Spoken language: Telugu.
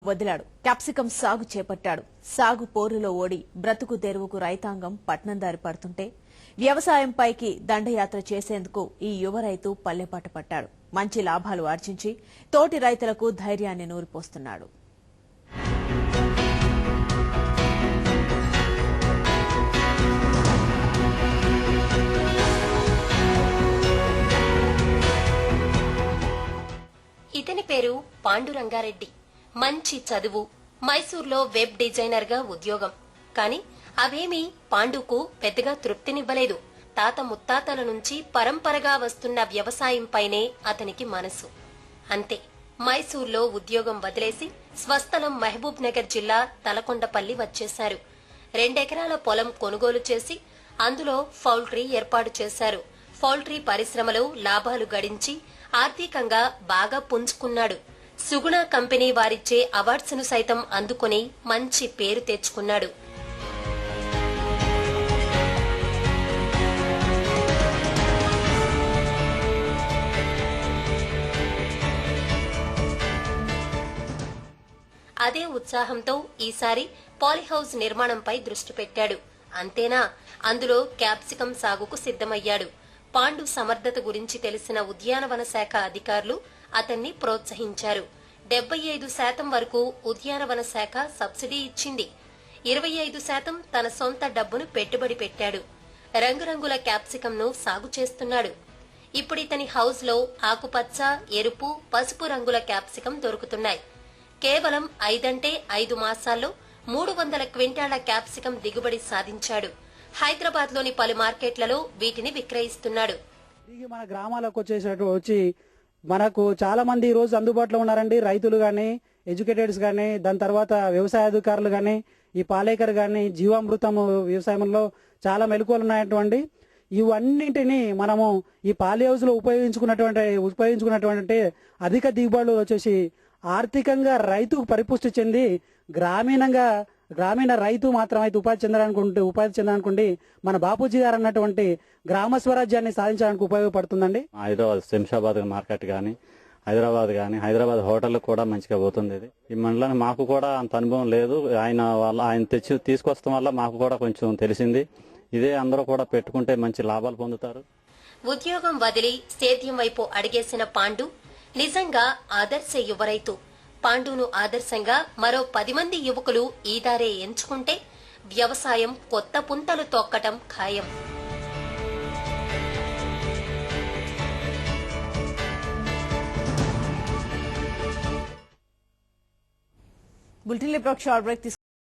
వదిలాడు. క్యాప్సికం సాగు చేపట్టాడు. సాగు పోరులో ఓడి బ్రతుకు తెరువుకు రైతాంగం పట్నందారి పడుతుంటే వ్యవసాయంపైకి దండయాత్ర చేసేందుకు ఈ యువ రైతు పల్లెపాట పట్టాడు. మంచి లాభాలు ఆర్జించి తోటి రైతులకు ధైర్యాన్ని నూరిపోస్తున్నాడు. ఇతని పేరు పాండురంగారెడ్డి. మంచి చదువు, మైసూర్లో వెబ్ డిజైనర్ గా ఉద్యోగం. కాని అవేమీ పాండుకు పెద్దగా తృప్తినివ్వలేదు. తాత ముత్తాతల నుంచి పరంపరగా వస్తున్న వ్యవసాయంపైనే అతనికి మనసు. అంతే, మైసూర్లో ఉద్యోగం వదిలేసి స్వస్థలం మహబూబ్ నగర్ జిల్లా తలకొండపల్లి వచ్చేశారు. 2 ఎకరాల పొలం కొనుగోలు చేసి అందులో పౌల్ట్రీ ఏర్పాటు చేశారు. పౌల్ట్రీ పరిశ్రమలో లాభాలు గడించి ఆర్థికంగా బాగా పుంజుకున్నాడు. సుగుణ కంపెనీ వారిచ్చే అవార్డ్స్ ను సైతం అందుకుని మంచి పేరు తెచ్చుకున్నాడు. అదే ఉత్సాహంతో ఈసారి పాలీహౌస్ నిర్మాణంపై దృష్టి పెట్టాడు. అంతేనా, అందులో క్యాప్సికం సాగుకు సిద్ధమయ్యాడు. పాండు సమర్థత గురించి తెలిసిన ఉద్యానవన శాఖ అధికారులు అతన్ని ప్రోత్సహించారు. 75% వరకు ఉద్యానవన శాఖ సబ్సిడీ ఇచ్చింది. 25% తన సొంత డబ్బును పెట్టుబడి పెట్టాడు. రంగురంగుల క్యాప్సికంను సాగు చేస్తున్నాడు. ఇప్పుడితని హౌస్ లో ఆకుపచ్చ, ఎరుపు, పసుపు రంగుల క్యాప్సికం దొరుకుతున్నాయి. కేవలం 5 మాసాల్లో 300 క్వింటాళ్ల క్యాప్సికం దిగుబడి సాధించాడు. హైదరాబాద్ లోని పలు మార్కెట్లలో వీటిని విక్రయిస్తున్నాడు. మన గ్రామాలకు వచ్చి మనకు చాలా మంది ఈ రోజు అందుబాటులో ఉన్నారండి. రైతులు గాని, ఎడ్యుకేటెడ్స్ గాని, దాని తర్వాత వ్యవసాయ అధికారులు గాని, ఈ పాలేకర్ గాని, జీవామృతం వ్యవసాయంలో చాలా మెలకువలు ఉన్నాయటువంటి ఇవన్నింటినీ మనము ఈ పాలి హౌస్ లో ఉపయోగించుకున్నటువంటి అధిక దిగుబడులు వచ్చేసి ఆర్థికంగా రైతుకు పరిపుష్టి చెంది గ్రామీణ రైతు మాత్రమైతే ఉపాధి చెందాలనుకుంటే మన బాపూజీ గారు అన్నటువంటి గ్రామ స్వరాజ్యాన్ని సాధించడానికి ఉపయోగపడుతుందండి. హైదరాబాద్ శంషాబాద్ మార్కెట్ గానీ, హైదరాబాద్ హోటల్ కూడా మంచిగా పోతుంది. ఇది ఈ మండలానికి మాకు కూడా అంత అనుభవం లేదు. ఆయన తీసుకొస్తాం వల్ల మాకు కూడా కొంచెం తెలిసింది. ఇదే అందరూ కూడా పెట్టుకుంటే మంచి లాభాలు పొందుతారు. ఉద్యోగం వదిలి సేద్యం వైపు అడిగేసిన పాండు నిజంగా ఆదర్శ యువ రైతు. పాండును ఆదర్శంగా మరో 10 మంది యువకులు ఈ దారే ఎంచుకుంటే వ్యవసాయం కొత్త పుంతలు తొక్కటం ఖాయం. బులెటిన్లో షార్ట్ బ్రేక్